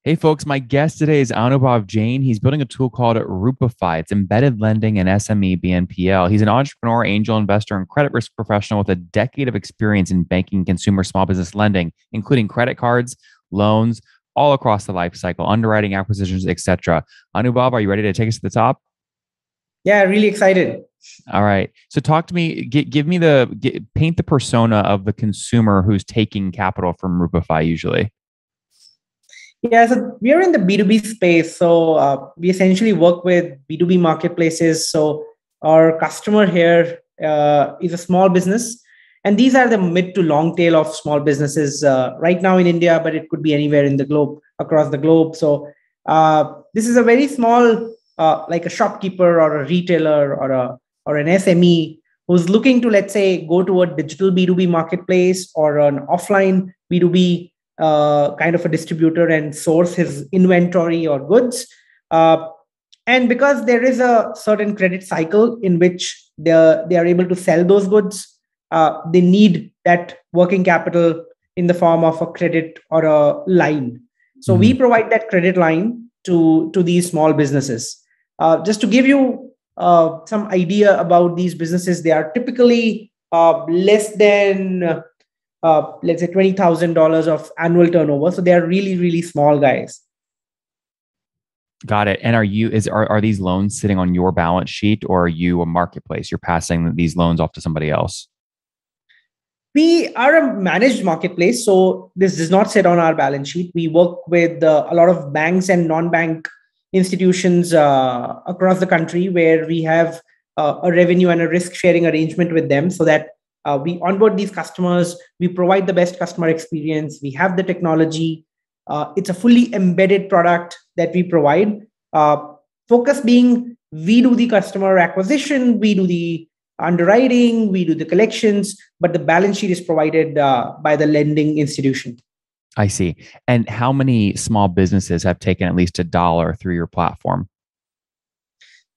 Hey folks, my guest today is Anubhav Jain. He's building a tool called Rupify. It's embedded lending and SME BNPL. He's an entrepreneur, angel investor, and credit risk professional with a decade of experience in banking, consumer, small business lending, including credit cards, loans, all across the life cycle, underwriting, acquisitions, etc. Anubhav, are you ready to take us to the top? Yeah, really excited. All right. So talk to me. Give me paint the persona of the consumer who's taking capital from Rupify usually. Yeah, so we are in the B2B space. So we essentially work with B2B marketplaces. So our customer here is a small business. And these are the mid to long tail of small businesses right now in India, but it could be anywhere in the globe, across the globe. So this is a very small, like a shopkeeper or a retailer or an SME who's looking to, let's say, go to a digital B2B marketplace or an offline B2B kind of a distributor and source his inventory or goods. Uh, and because there is a certain credit cycle in which they are able to sell those goods, they need that working capital in the form of a credit or a line. So we Mhm. provide that credit line to these small businesses. Just to give you some idea about these businesses, they are typically less than let's say $20,000 of annual turnover. So they are really, really small guys. Got it. And are these loans sitting on your balance sheet or are you a marketplace? You're passing these loans off to somebody else. We are a managed marketplace, so this does not sit on our balance sheet. We work with a lot of banks and non-bank institutions across the country where we have a revenue and a risk sharing arrangement with them so that we onboard these customers, we provide the best customer experience, we have the technology. It's a fully embedded product that we provide. Focus being we do the customer acquisition, we do the underwriting, we do the collections, but the balance sheet is provided by the lending institution. I see. And how many small businesses have taken at least $1 through your platform?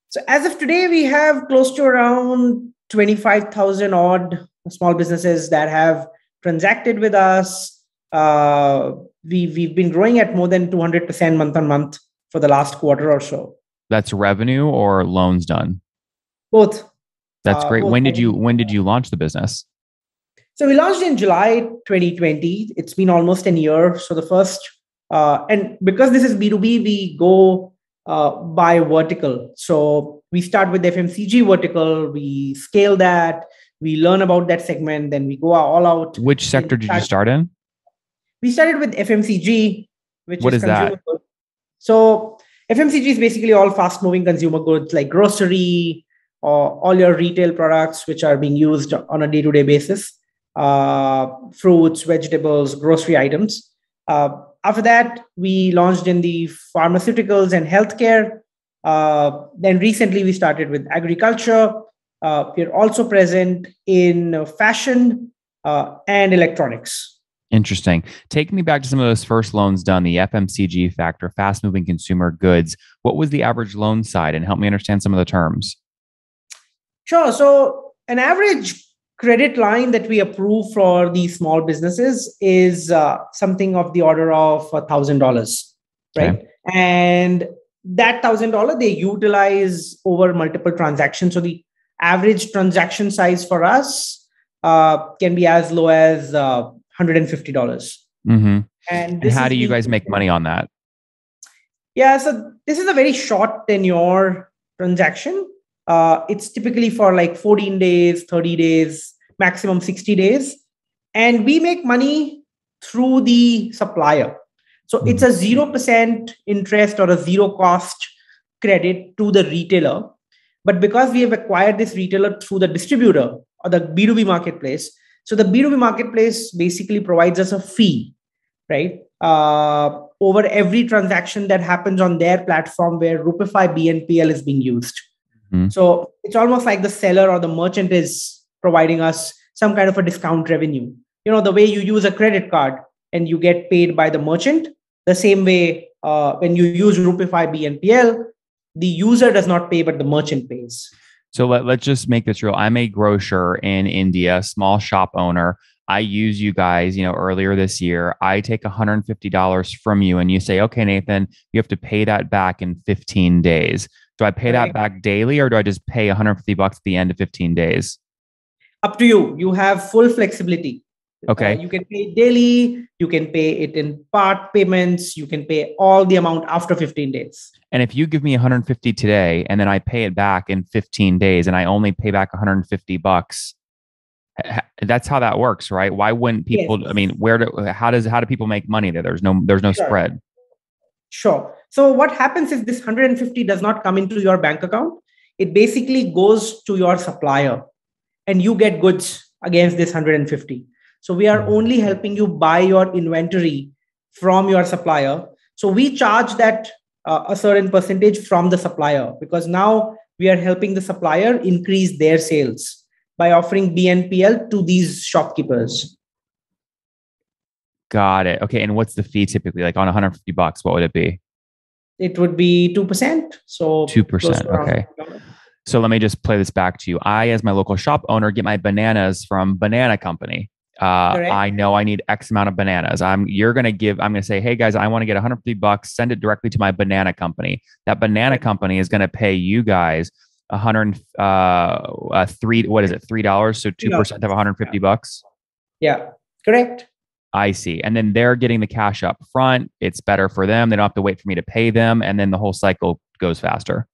So as of today, we have close to around 25,000 odd small businesses that have transacted with us. We've been growing at more than 200% month on month for the last quarter or so. That's revenue or loans done? Both, That's great. both. When did you launch the business? So we launched in July 2020. It's been almost an year. So the first, and because this is B2B, we go by vertical. So we start with the FMCG vertical, we scale that, we learn about that segment, then we go all out. Which Then sector did you start in? we started with FMCG, which What is is that? consumer goods. So FMCG is basically all fast moving consumer goods like grocery or all your retail products, which are being used on a day to day basis, fruits, vegetables, grocery items. Uh, After that, we launched in the pharmaceuticals and healthcare. Then recently, we started with agriculture. We're also present in fashion and electronics. Interesting. Take me back to some of those first loans done, the FMCG factor, fast moving consumer goods. What was the average loan side and help me understand some of the terms? Sure. So, an average credit line that we approve for these small businesses is something of the order of $1,000, Okay. right? And that $1,000 they utilize over multiple transactions. So the average transaction size for us can be as low as $150, Mm-hmm. and And this how is do you being guys make money on that? yeah. So this is a very short tenure transaction. It's typically for like 14 days, 30 days, maximum 60 days. And we make money through the supplier. So it's Mhm. a 0% interest or a zero cost credit to the retailer. But because we have acquired this retailer through the distributor or the B2B marketplace, so the B2B marketplace basically provides us a fee, right? Over every transaction that happens on their platform where Rupify BNPL is being used. Mhm. So it's almost like the seller or the merchant is providing us some kind of a discount revenue. You know, the way you use a credit card and you get paid by the merchant, the same way when you use Rupify BNPL, the user does not pay, but the merchant pays. So let's just make this real. I'm a grocer in India, small shop owner. I use you guys, earlier this year. I take $150 from you and you say, okay, Nathan, you have to pay that back in 15 days. Do I pay that Correct. back daily or do I just pay $150 at the end of 15 days? Up to you. You have full flexibility. Okay. You can pay daily, you can pay it in part payments, you can pay all the amount after 15 days. And if you give me 150 today and then I pay it back in 15 days and I only pay back $150, that's how that works, right? Why wouldn't people, Yes. I mean, how do people make money there? There's no Sure. spread. Sure. So what happens is this 150 does not come into your bank account. It basically goes to your supplier and you get goods against this 150. So we are only helping you buy your inventory from your supplier. So we charge that a certain percentage from the supplier because now we are helping the supplier increase their sales by offering BNPL to these shopkeepers. Got it. Okay. And what's the fee typically? Like on $150, what would it be? It would be 2%. So 2%. Okay. So let me just play this back to you. I, as my local shop owner, get my bananas from Banana Company. I know I need X amount of bananas. I'm going to say, hey guys, I want to get $150, send it directly to my Banana Company. That Banana Company is going to pay you guys $3. What is it? $3. So 2% of $150. Yeah, correct. I see. And then they're getting the cash up front. It's better for them. They don't have to wait for me to pay them. And then the whole cycle goes faster.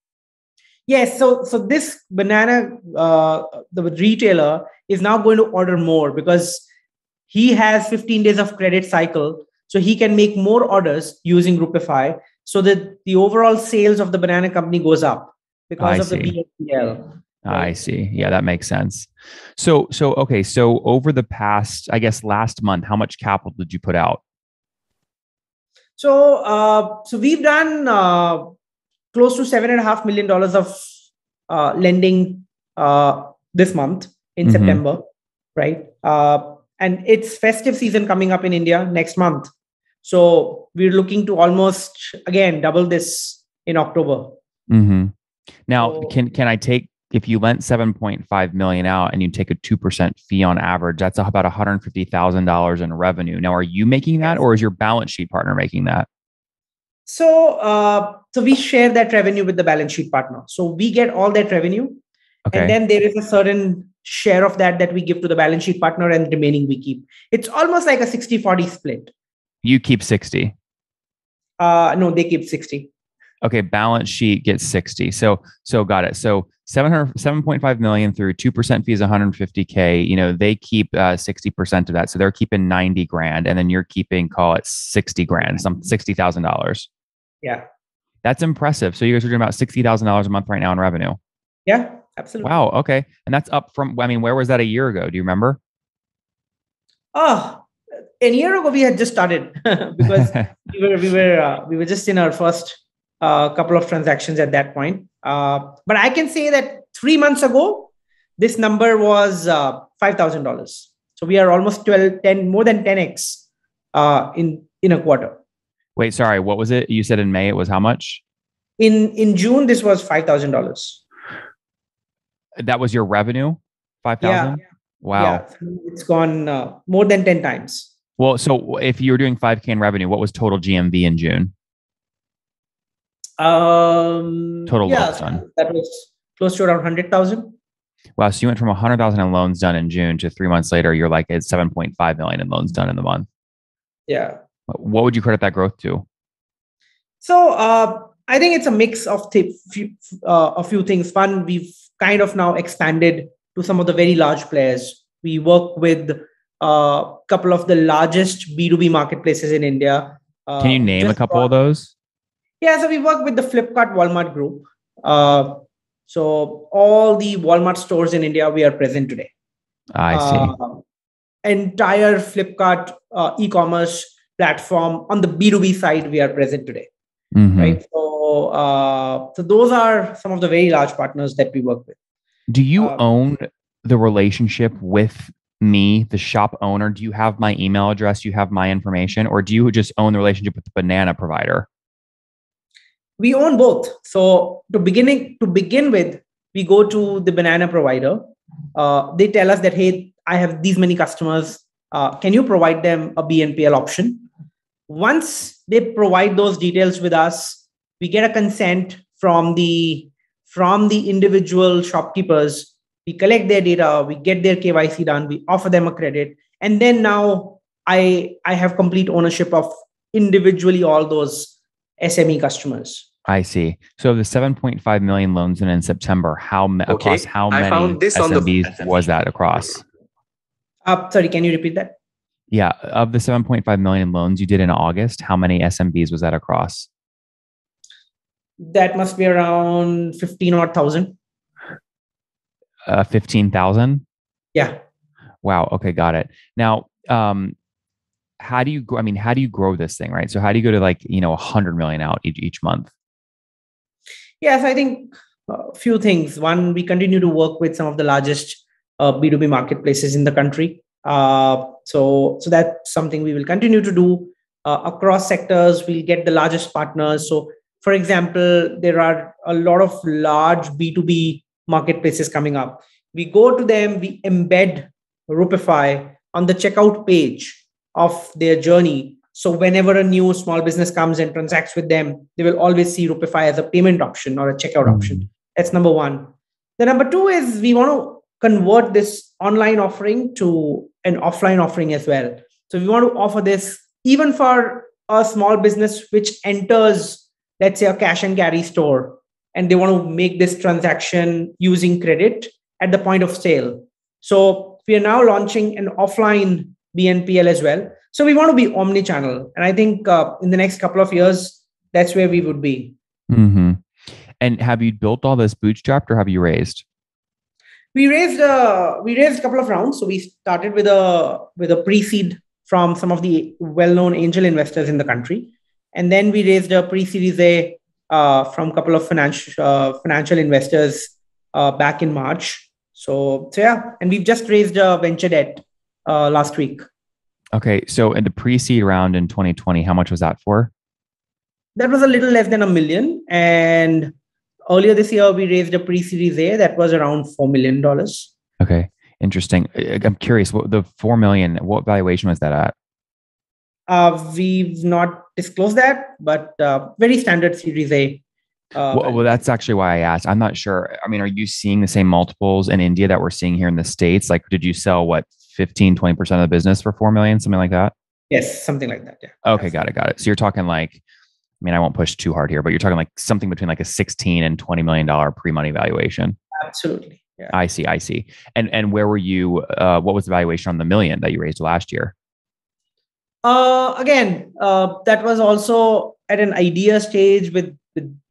Yes. So this banana, the retailer is now going to order more because he has 15 days of credit cycle. So he can make more orders using Groupify so that the overall sales of the banana company goes up because of the BNPL. I see. Yeah, that makes sense. So okay. So over the past, I guess last month, how much capital did you put out? So we've done close to $7.5 million of lending this month in September, right? And it's festive season coming up in India next month. So we're looking to almost again double this in October. Now, can I take, if you lent 7.5 million out and you take a 2% fee on average, that's about $150,000 in revenue. Now, are you making that or is your balance sheet partner making that? So we share that revenue with the balance sheet partner. So we get all that revenue. Okay. And then there is a certain share of that we give to the balance sheet partner and the remaining we keep. It's almost like a 60-40 split. You keep 60? No, they keep 60. Okay, balance sheet gets 60. So got it. So 7.5 million through 2% fees, 150K. They keep 60% of that. So they're keeping 90 grand, and then you're keeping, call it 60 grand, some $60,000. Yeah, that's impressive. So you guys are doing about $60,000 a month right now in revenue. Yeah, absolutely. Wow. Okay, and that's up from. I mean, where was that a year ago? Do you remember? Oh, a year ago we had just started because we were just in our first couple of transactions at that point. But I can say that 3 months ago, this number was $5,000. So we are almost more than 10x in a quarter. Wait, sorry. What was it? You said in May it was how much? In June, this was $5,000. That was your revenue? 5,000? Yeah. Wow. Yeah. It's gone more than 10 times. Well, so if you were doing 5K in revenue, what was total GMV in June? Total loans done. That was close to around 100,000. Wow. So you went from 100,000 in loans done in June to 3 months later, you're like at 7.5 million in loans done in the month. Yeah. What would you credit that growth to? So I think it's a mix of a few things. One, we've kind of now expanded to some of the very large players. We work with a couple of the largest B2B marketplaces in India. Can you name a couple of those? Yeah, so we work with the Flipkart Walmart group. So all the Walmart stores in India, we are present today. I see. Entire Flipkart e-commerce platform on the B2B side, we are present today. Right. So those are some of the very large partners that we work with. Do you own the relationship with me, the shop owner? Do you have my email address? Do you have my information? Or do you just own the relationship with the banana provider? We own both. So to begin with, we go to the banana provider. They tell us that, hey, I have these many customers. Can you provide them a BNPL option? Once they provide those details with us, we get a consent from the individual shopkeepers. We collect their data, we get their KYC done, we offer them a credit, and then now I have complete ownership of individually all those SME customers. I see. So the 7.5 million loans in September, across how many SMBs was that across? Sorry, can you repeat that? Yeah, of the 7.5 million loans you did in August, how many SMBs was that across? That must be around 15 or 1,000. 15,000? Yeah. Wow. Okay, got it. Now, how do you grow? I mean, how do you grow this thing, right? So how do you go to 100 million out each month? Yes, I think a few things. One, we continue to work with some of the largest B2B marketplaces in the country. So that's something we will continue to do across sectors. We'll get the largest partners. So, for example, there are a lot of large B2B marketplaces coming up. We go to them, we embed Rupify on the checkout page of their journey. So whenever a new small business comes and transacts with them, they will always see Rupify as a payment option or a checkout option. That's number one. The number two is we want to convert this online offering to an offline offering as well. So we want to offer this even for a small business which enters, let's say, a cash and carry store, and they want to make this transaction using credit at the point of sale. So we are now launching an offline BNPL as well. So we want to be omni-channel. And I think in the next couple of years, that's where we would be. Mm-hmm. And have you built all this bootstrapped or have you raised? We raised a couple of rounds. So we started with a pre-seed from some of the well-known angel investors in the country. And then we raised a pre-series A from a couple of financial investors back in March. So yeah, and we've just raised a venture debt last week. Okay, so in the pre-seed round in 2020, how much was that for? That was a little less than $1 million. And earlier this year, we raised a pre-series A that was around $4 million. Okay, interesting. I'm curious, the $4 million, what valuation was that at? We've not disclosed that, but very standard Series A. Well, that's actually why I asked. I'm not sure. I mean, are you seeing the same multiples in India that we're seeing here in the States? Like, did you sell 15-20% of the business for 4 million, something like that? Yes, something like that. Yeah. Okay, got it. So you're talking I won't push too hard here, but you're talking something between a $16 and $20 million pre-money valuation. Absolutely. Yeah. I see. And where were you? What was the valuation on the million that you raised last year? Again, that was also at an idea stage with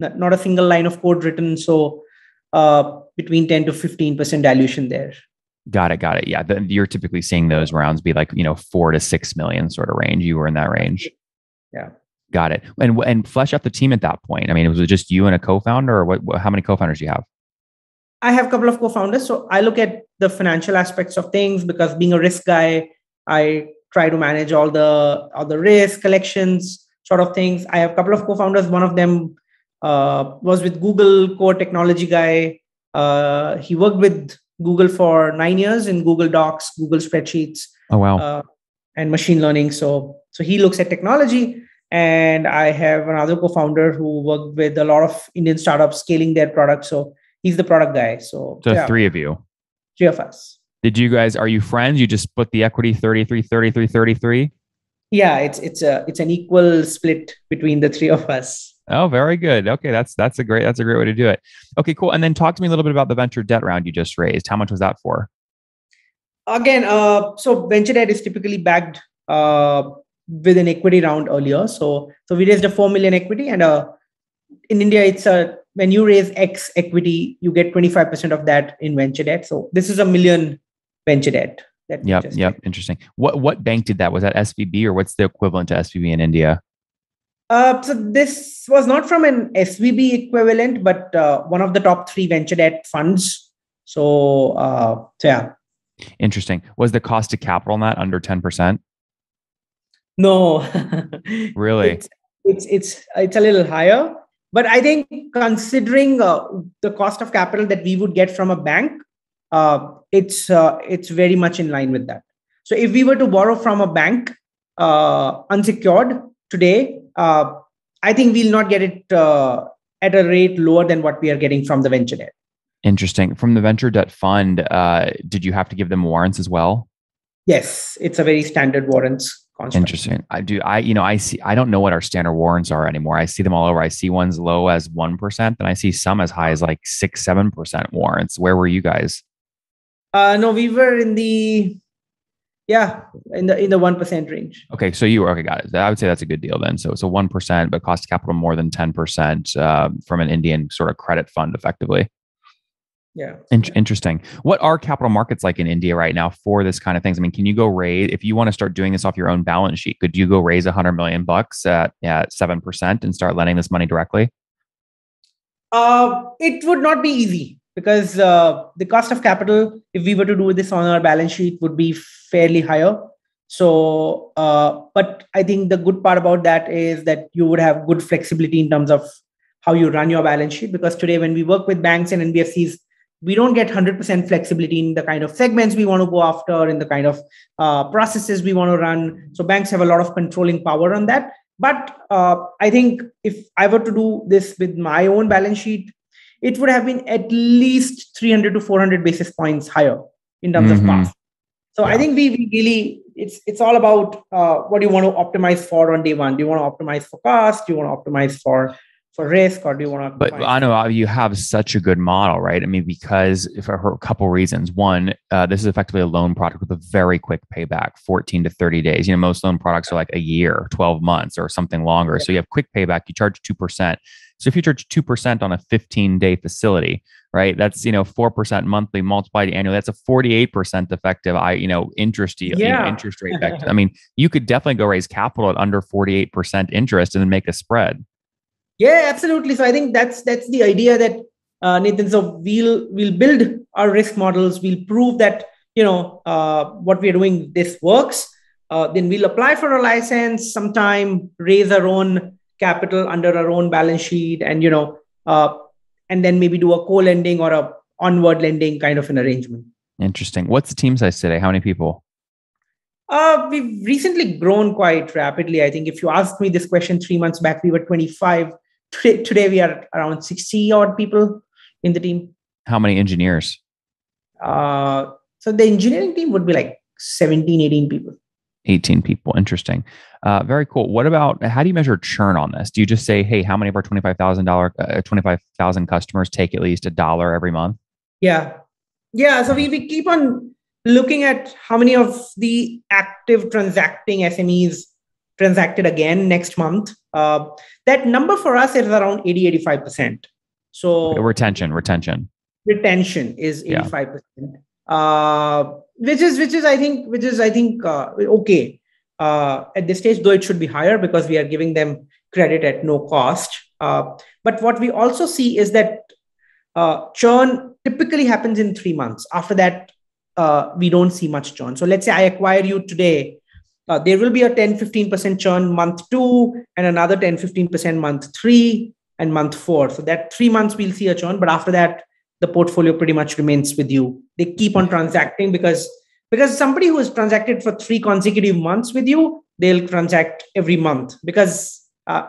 not a single line of code written. So between 10 to 15% dilution there. Got it. Yeah. You're typically seeing those rounds be 4 to 6 million sort of range. You were in that range. Yeah. Got it. And flesh out the team at that point. I mean, was it just you and a co-founder, or how many co-founders do you have? I have a couple of co-founders. So I look at the financial aspects of things because being a risk guy, I try to manage all the risk collections sort of things. I have a couple of co-founders. One of them was with Google, core technology guy. He worked with Google for 9 years in Google Docs, Google Spreadsheets. Oh, wow. And machine learning. So he looks at technology. And I have another co-founder who worked with a lot of Indian startups scaling their products. So he's the product guy. So yeah. 3 of you. 3 of us. Are you friends? You just split the equity 33, 33, 33? Yeah, it's an equal split between the 3 of us. Oh, very good. Okay, that's a great way to do it. Okay, cool. And then talk to me a little bit about the venture debt round you just raised. How much was that for? Again, so venture debt is typically backed with an equity round earlier. So we raised a 4 million equity, and in India, it's when you raise X equity, you get 25% of that in venture debt. So this is $1 million venture debt. Yep. Interesting. What bank did that? Was that SVB, or what's the equivalent to SVB in India? So this was not from an SVB equivalent, but one of the top 3 venture debt funds. So yeah. Interesting. Was the cost of capital on that under 10%? No. Really? It's a little higher, but I think considering the cost of capital that we would get from a bank, it's very much in line with that. So if we were to borrow from a bank unsecured today, I think we'll not get it at a rate lower than what we are getting from the venture debt. Interesting. From the venture debt fund, did you have to give them warrants as well? Yes, it's a very standard warrants construct. Interesting. I don't know what our standard warrants are anymore. I see them all over. I see ones low as 1%, and I see some as high as like 6-7% warrants. Where were you guys? No, we were in the 1% range. Okay, so you were okay. Got it. I would say that's a good deal then. So it's a 1%, but cost of capital more than 10% from an Indian sort of credit fund, effectively. Yeah. Interesting. What are capital markets like in India right now for this kind of things? I mean, can you go raise, if you want to start doing this off your own balance sheet, could you go raise $100 million at 7% and start lending this money directly? It would not be easy because the cost of capital, if we were to do this on our balance sheet, would be fairly higher. So, but I think the good part about that is that you would have good flexibility in terms of how you run your balance sheet. Because today, when we work with banks and NBFCs, we don't get 100% flexibility in the kind of segments we want to go after, in the kind of processes we want to run. So banks have a lot of controlling power on that. But I think if I were to do this with my own balance sheet, it would have been at least 300 to 400 basis points higher in terms of cost. So I think we really, it's all about what you want to optimize for on day one. Do you want to optimize for cost? Do you want to optimize for risk, or do you want to? But I know you have such a good model, right? I mean, because for a couple of reasons. One, this is effectively a loan product with a very quick payback, 14 to 30 days. Most loan products are like a year, 12 months, or something longer. Yeah. So you have quick payback. You charge 2%. So if you charge 2% on a 15-day facility, right? That's 4% monthly multiplied annually. That's a 48% effective interest interest rate. I mean, you could definitely go raise capital at under 48% interest and then make a spread. Yeah, absolutely. So I think that's the idea that Nathan. So we'll build our risk models. We'll prove that what we are doing, this works. Then we'll apply for a license sometime, raise our own capital under our own balance sheet, and and then maybe do a co-lending or a onward lending kind of an arrangement. Interesting. What's the team size today? How many people? We've recently grown quite rapidly. I think if you asked me this question 3 months back, we were 25. Today we are around 60 odd people in the team. How many engineers? So the engineering team would be like 17, 18 people. 18 people. Interesting. Very cool. What about, how do you measure churn on this? Do you just say, hey, how many of our $25,000 customers take at least $1 every month? Yeah. So we keep on looking at how many of the active transacting SMEs transacted again next month. That number for us is around 80-85%. So retention is 85%. Which is I think okay at this stage, though it should be higher because we are giving them credit at no cost. But what we also see is that churn typically happens in 3 months. After that, we don't see much churn. So let's say I acquire you today. There will be a 10-15% churn month 2 and another 10-15% month 3 and month 4. So that 3 months we'll see a churn, but after that, the portfolio pretty much remains with you. They keep on transacting because somebody who has transacted for 3 consecutive months with you, they'll transact every month because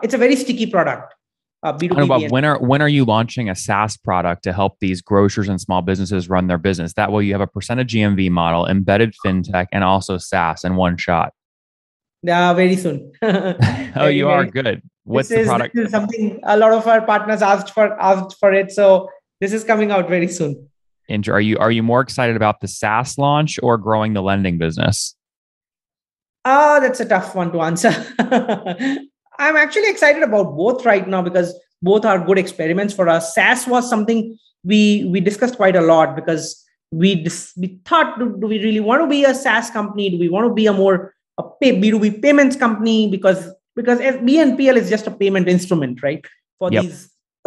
it's a very sticky product. Anubhav, when are you launching a SaaS product to help these grocers and small businesses run their business? That way you have a percentage GMV model, embedded fintech, and also SaaS in one shot. Very soon. You are good. What's the product? This is something a lot of our partners asked for it. So this is coming out very soon. Are you more excited about the SaaS launch or growing the lending business? That's a tough one to answer. I'm actually excited about both right now because both are good experiments for us. SaaS was something we discussed quite a lot because we thought, do we really want to be a SaaS company? Do we want to be a B2B payments company? Because BNPL is just a payment instrument, right? For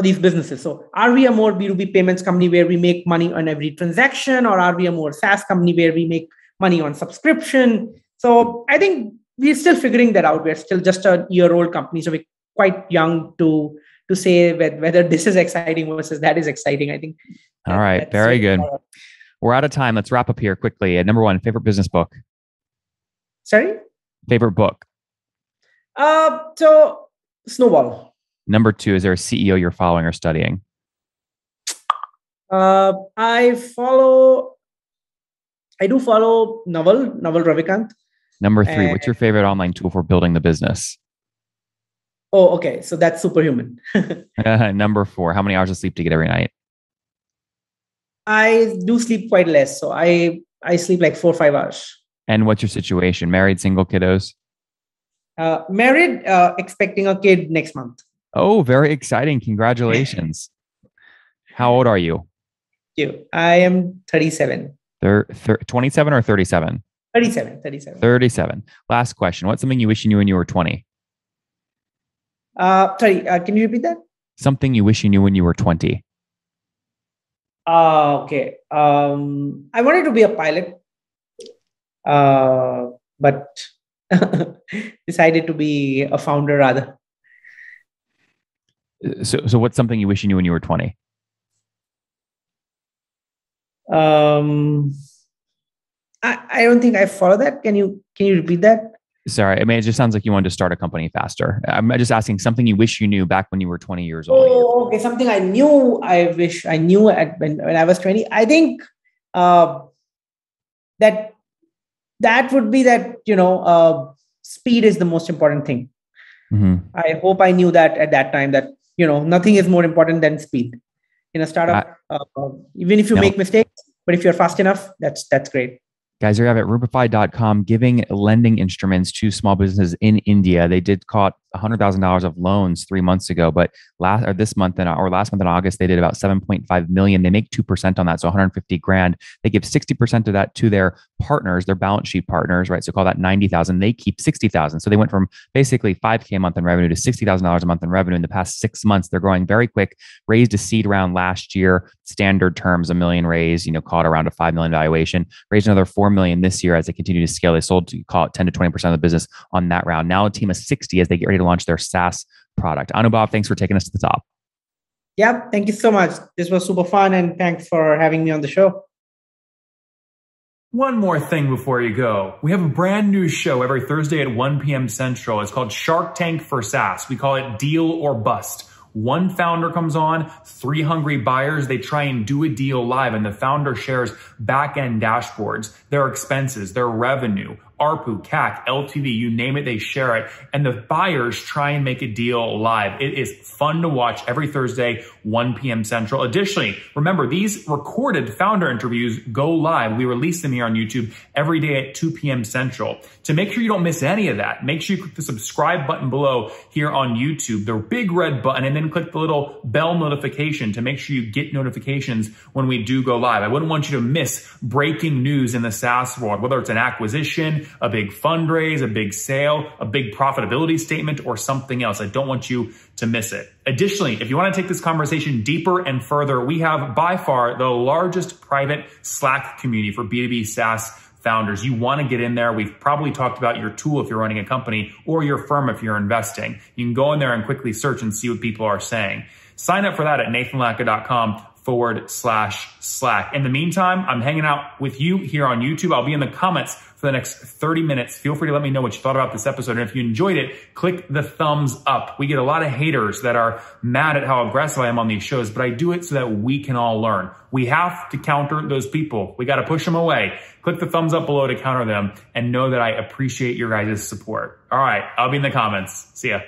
these businesses. So are we a more B2B payments company where we make money on every transaction, or are we a more SaaS company where we make money on subscription? So I think we're still figuring that out. We're still just a year-old company. So we're quite young to say whether this is exciting versus that is exciting. I think. All right. Very good. We're out of time. Let's wrap up here quickly. Number 1, favorite business book? Sorry? Favorite book? So Snowball. Number 2, is there a CEO you're following or studying? I do follow Naval Ravikant. Number 3, And, what's your favorite online tool for building the business? oh, okay. So that's Superhuman. Number 4, how many hours of sleep do you get every night? I do sleep quite less. So I sleep like 4 or 5 hours. And what's your situation? Married, single, kiddos? Married, expecting a kid next month. Oh, very exciting. Congratulations. How old are you? I am 37. 27 or 37? 37. 37. Last question. What's something you wish you knew when you were 20? Sorry, can you repeat that? Something you wish you knew when you were 20. Okay. I wanted to be a pilot, but decided to be a founder rather. So what's something you wish you knew when you were 20? I don't think I follow that. Can you repeat that? Sorry, I mean, it just sounds like you wanted to start a company faster. I'm just asking something you wish you knew back when you were 20 years old. Oh, okay. Something I knew. I wish I knew when I was 20. I think that would be that speed is the most important thing. Mm-hmm. I hope I knew that at that time. That nothing is more important than speed in a startup. Even if you make mistakes, but if you're fast enough, that's great. Guys, you have at Rupify.com giving lending instruments to small businesses in India. They did caught $100,000 of loans 3 months ago, but last month in August, they did about 7.5 million. They make 2% on that, so 150 grand. They give 60% of that to their partners, their balance sheet partners, right? So call that 90,000. They keep 60,000. So they went from basically $5K a month in revenue to $60,000 a month in revenue in the past 6 months. They're growing very quick. Raised a seed round last year, standard terms, $1 million raised, caught around a $5 million valuation. Raised another $4 million this year as they continue to scale. They sold to call it 10 to 20% of the business on that round. Now a team of 60 as they get ready to launch their SaaS product. Anubhav, thanks for taking us to the top. Yeah, thank you so much. This was super fun, and thanks for having me on the show. One more thing before you go. We have a brand new show every Thursday at 1 p.m. Central. It's called Shark Tank for SaaS. We call it Deal or Bust. One founder comes on, 3 hungry buyers, they try and do a deal live, and the founder shares back-end dashboards, their expenses, their revenue, ARPU, CAC, LTV, you name it, they share it. And the buyers try and make a deal live. It is fun to watch every Thursday, 1 p.m. Central. Additionally, remember, these recorded founder interviews go live. We release them here on YouTube every day at 2 p.m. Central. To make sure you don't miss any of that, make sure you click the subscribe button below here on YouTube, the big red button, and then click the little bell notification to make sure you get notifications when we do go live. I wouldn't want you to miss breaking news in the SaaS world, whether it's an acquisition, a big fundraise, a big sale, a big profitability statement, or something else. I don't want you to miss it. Additionally, if you want to take this conversation deeper and further, we have by far the largest private Slack community for B2B SaaS founders. You want to get in there. We've probably talked about your tool if you're running a company or your firm if you're investing. You can go in there and quickly search and see what people are saying. Sign up for that at nathanlatka.com/Slack. In the meantime, I'm hanging out with you here on YouTube. I'll be in the comments for the next 30 minutes. Feel free to let me know what you thought about this episode. And if you enjoyed it, click the thumbs up. We get a lot of haters that are mad at how aggressive I am on these shows, but I do it so that we can all learn. We have to counter those people. We got to push them away. Click the thumbs up below to counter them and know that I appreciate your guys' support. All right, I'll be in the comments. See ya.